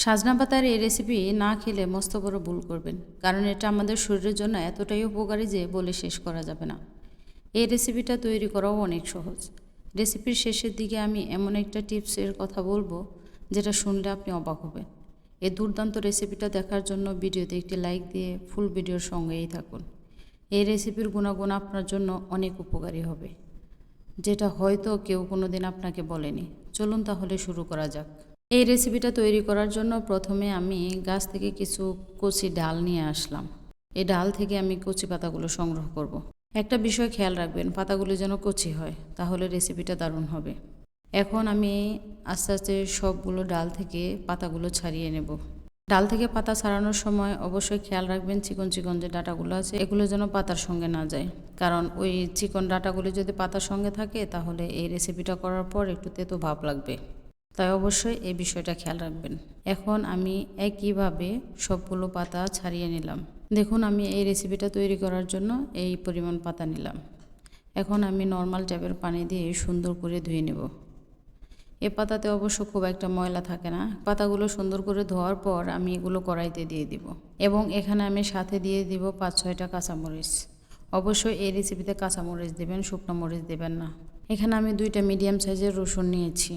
সাজনা পাতার এই রেসিপি না খেলে মস্ত বড় ভুল করবেন, কারণ এটা আমাদের শরীরের জন্য এতটাই উপকারী যে বলে শেষ করা যাবে না। এই রেসিপিটা তৈরি করাও অনেক সহজ। রেসিপির শেষের দিকে আমি এমন একটা টিপসের কথা বলবো যেটা শুনলে আপনি অবাক হবেন। এই দুর্দান্ত রেসিপিটা দেখার জন্য ভিডিওতে একটি লাইক দিয়ে ফুল ভিডিওর সঙ্গেই থাকুন। এই রেসিপির গুণাগুণ আপনার জন্য অনেক উপকারী হবে, যেটা হয়তো কেউ কোনো দিন আপনাকে বলেনি। চলুন তাহলে শুরু করা যাক। এই রেসিপিটা তৈরি করার জন্য প্রথমে আমি গাছ থেকে কিছু কচি ডাল নিয়ে আসলাম। এই ডাল থেকে আমি কচি পাতাগুলো সংগ্রহ করব। একটা বিষয় খেয়াল রাখবেন, পাতাগুলো যেন কচি হয়, তাহলে রেসিপিটা দারুণ হবে। এখন আমি আস্তে আস্তে সবগুলো ডাল থেকে পাতাগুলো ছাড়িয়ে নেব। ডাল থেকে পাতা ছাড়ানোর সময় অবশ্যই খেয়াল রাখবেন চিকন চিকন যে ডাঁটাগুলো আছে এগুলো যেন পাতার সঙ্গে না যায়, কারণ ওই চিকন ডাঁটাগুলি যদি পাতার সঙ্গে থাকে তাহলে এই রেসিপিটা করার পর একটু তেতো ভাব লাগবে। তাই অবশ্যই এই বিষয়টা খেয়াল রাখবেন। এখন আমি একইভাবে সবগুলো পাতা ছাড়িয়ে নিলাম। দেখুন, আমি এই রেসিপিটা তৈরি করার জন্য এই পরিমাণ পাতা নিলাম। এখন আমি নর্মাল ট্যাপের পানি দিয়ে সুন্দর করে ধুয়ে নেব। এ পাতাতে অবশ্য খুব একটা ময়লা থাকে না। পাতাগুলো সুন্দর করে ধোয়ার পর আমি এগুলো কড়াইতে দিয়ে দিব, এবং এখানে আমি সাথে দিয়ে দিব 5-6টা কাঁচামরিচ। অবশ্যই এই রেসিপিতে কাঁচামরিচ দেবেন, শুকনো মরিচ দেবেন না। এখানে আমি 2টা মিডিয়াম সাইজের রসুন নিয়েছি।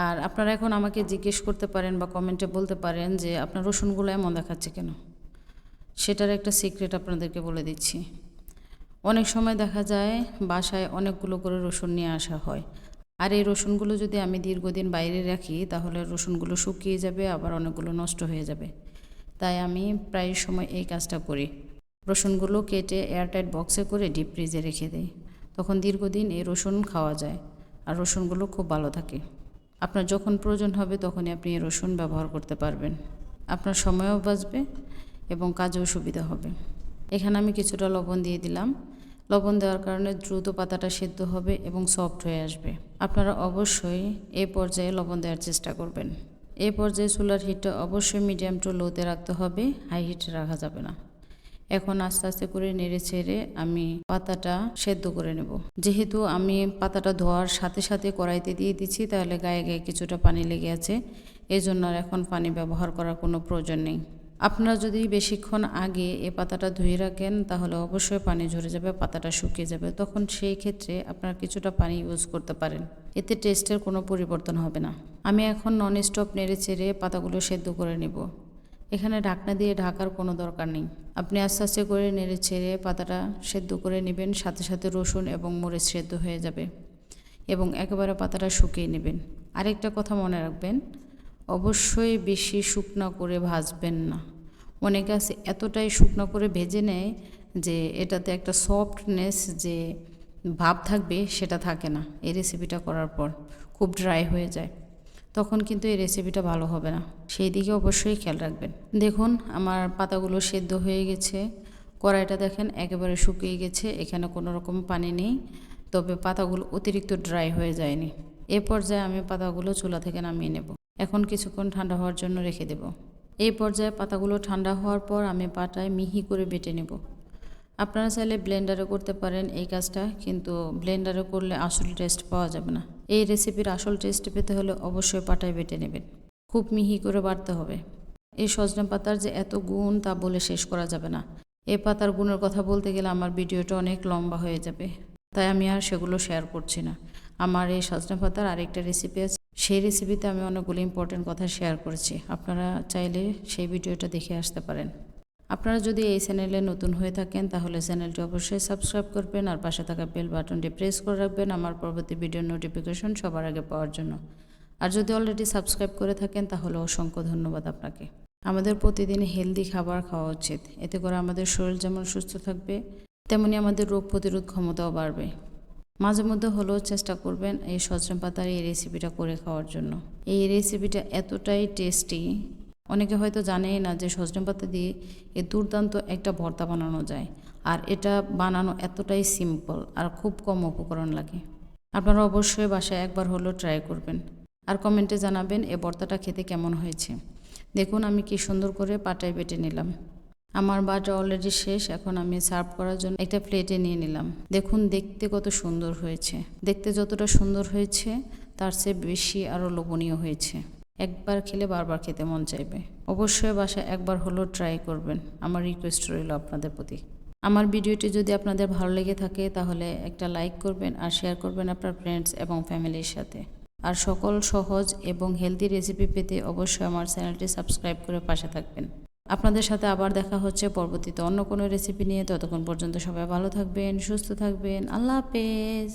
আর আপনারা এখন আমাকে জিজ্ঞেস করতে পারেন বা কমেন্টে বলতে পারেন যে আপনার রসুনগুলো এমন দেখাচ্ছে কেন। সেটার একটা সিক্রেট আপনাদেরকে বলে দিচ্ছি। অনেক সময় দেখা যায় বাসায় অনেকগুলো করে রসুন নিয়ে আসা হয়, আর এই রসুনগুলো যদি আমি দীর্ঘদিন বাইরে রাখি তাহলে রসুনগুলো শুকিয়ে যাবে, আবার অনেকগুলো নষ্ট হয়ে যাবে। তাই আমি প্রায় সময় এই কাজটা করি। রসুনগুলো কেটে এয়ারটাইট বক্সে করে ডিপ ফ্রিজে রেখে দিই। তখন দীর্ঘদিন এই রসুন খাওয়া যায়, আর রসুনগুলো খুব ভালো থাকে। আপনার যখন প্রয়োজন হবে তখনই আপনি এই রসুন ব্যবহার করতে পারবেন। আপনার সময়ও বাঁচবে এবং কাজেও সুবিধা হবে। এখানে আমি কিছুটা লবণ দিয়ে দিলাম। লবণ দেওয়ার কারণে দ্রুত পাতাটা সেদ্ধ হবে এবং সফট হয়ে আসবে। আপনারা অবশ্যই এই পর্যায়ে লবণ দেওয়ার চেষ্টা করবেন। এই পর্যায়ে চুলার হিটটা অবশ্যই মিডিয়াম টু লোতে রাখতে হবে, হাই হিটে রাখা যাবে না। এখন আস্তে আস্তে করে নেড়ে ছেড়ে আমি পাতাটা সেদ্ধ করে নেব। যেহেতু আমি পাতাটা ধোয়ার সাথে সাথে কড়াইতে দিয়ে দিচ্ছি, তাহলে গায়ে গায়ে কিছুটা পানি লেগে আছে, এই জন্য আর এখন পানি ব্যবহার করার কোনো প্রয়োজন নেই। আপনারা যদি বেশিক্ষণ আগে এই পাতাটা ধুয়ে রাখেন তাহলে অবশ্যই পানি ঝরে যাবে, পাতাটা শুকিয়ে যাবে। তখন সেই ক্ষেত্রে আপনারা কিছুটা পানি ইউজ করতে পারেন, এতে টেস্টের কোনো পরিবর্তন হবে না। আমি এখন নন স্টপ নেড়ে চেড়ে পাতাগুলো সেদ্ধ করে নেব। এখানে ঢাকনা দিয়ে ঢাকার কোনো দরকার নেই। আপনি আস্তে আস্তে করে নেড়ে ছেড়ে পাতাটা সেদ্ধ করে নেবেন, সাথে সাথে রসুন এবং মরিচ সেদ্ধ হয়ে যাবে, এবং একেবারে পাতাটা শুকিয়ে নেবেন। আরেকটা কথা মনে রাখবেন, অবশ্যই বেশি শুকনো করে ভাজবেন না। অনেকে আছে এতটাই শুকনো করে ভেজে নেয় যে এটাতে একটা সফটনেস যে ভাব থাকবে সেটা থাকে না। এই রেসিপিটা করার পর খুব ড্রাই হয়ে যায়, তখন কিন্তু এই রেসিপিটা ভালো হবে না। সেই দিকে অবশ্যই খেয়াল রাখবেন। দেখুন, আমার পাতাগুলো সেদ্ধ হয়ে গেছে। কড়াইটা দেখেন একেবারে শুকিয়ে গেছে, এখানে কোনো রকম পানি নেই, তবে পাতাগুলো অতিরিক্ত ড্রাই হয়ে যায়নি। এ পর্যায়ে আমি পাতাগুলো চুলা থেকে নামিয়ে নেব। এখন কিছুক্ষণ ঠান্ডা হওয়ার জন্য রেখে দেব। এই পর্যায়ে পাতাগুলো ঠান্ডা হওয়ার পর আমি পাটায় মিহি করে বেটে নেব। আপনারা চাইলে ব্লেন্ডারে করতে পারেন এই কাজটা, কিন্তু ব্লেন্ডারে করলে আসল টেস্ট পাওয়া যাবে না। এই রেসিপির আসল টেস্ট পেতে হলে অবশ্যই পাটায় বেটে নেবেন, খুব মিহি করে বাটতে হবে। এই সজনে পাতার যে এত গুণ তা বলে শেষ করা যাবে না। এই পাতার গুণের কথা বলতে গেলে আমার ভিডিওটা অনেক লম্বা হয়ে যাবে, তাই আমি আর সেগুলো শেয়ার করছি না। আমার এই সজনে পাতার আরেকটা রেসিপি আছে, সেই রেসিপিতে আমি অনেকগুলো ইম্পর্টেন্ট কথা শেয়ার করেছি। আপনারা চাইলে সেই ভিডিওটা দেখে আসতে পারেন। আপনারা যদি এই চ্যানেলে নতুন হয়ে থাকেন তাহলে চ্যানেলটি অবশ্যই সাবস্ক্রাইব করবেন, আর পাশে থাকা বেল বাটনটি প্রেস করে রাখবেন আমার পরবর্তী ভিডিওর নোটিফিকেশন সবার আগে পাওয়ার জন্য। আর যদি অলরেডি সাবস্ক্রাইব করে থাকেন তাহলে অসংখ্য ধন্যবাদ আপনাকে। আমাদের প্রতিদিন হেলদি খাবার খাওয়া উচিত, এতে করে আমাদের শরীর যেমন সুস্থ থাকবে তেমনি আমাদের রোগ প্রতিরোধ ক্ষমতাও বাড়বে। মাঝে মধ্যে হলেও চেষ্টা করবেন এই সজনে পাতার এই রেসিপিটা করে খাওয়ার জন্য। এই রেসিপিটা এতটাই টেস্টি, অনেকে হয়তো জানেই না যে সজনে পাতা দিয়ে এই দুর্দান্ত একটা ভর্তা বানানো যায়, আর এটা বানানো এতটাই সিম্পল আর খুব কম উপকরণ লাগে। আপনারা অবশ্যই বাসায় একবার হলেও ট্রাই করবেন, আর কমেন্টে জানাবেন এই ভর্তাটা খেতে কেমন হয়েছে। দেখুন, আমি কি সুন্দর করে পাটায় বেটে নিলাম। আমার বাটা অলরেডি শেষ। এখন আমি সার্ভ করার জন্য একটা প্লেটে নিয়ে নিলাম। দেখুন দেখতে কত সুন্দর হয়েছে। দেখতে যতটা সুন্দর হয়েছে তার চেয়ে বেশি আরও লোভনীয় হয়েছে। একবার খেলে বারবার খেতে মন চাইবে। অবশ্যই বাসায় একবার হলেও ট্রাই করবেন, আমার রিকোয়েস্ট রইল আপনাদের প্রতি। আমার ভিডিওটি যদি আপনাদের ভালো লেগে থাকে তাহলে একটা লাইক করবেন আর শেয়ার করবেন আপনার ফ্রেন্ডস এবং ফ্যামিলির সাথে। আর সকল সহজ এবং হেলদি রেসিপি পেতে অবশ্যই আমার চ্যানেলটি সাবস্ক্রাইব করে পাশে থাকবেন। আপনাদের সাথে আবার দেখা হচ্ছে পরবর্তীতে অন্য কোনো রেসিপি নিয়ে। ততক্ষণ পর্যন্ত সবাই ভালো থাকবেন, সুস্থ থাকবেন। আল্লাহ হাফেজ।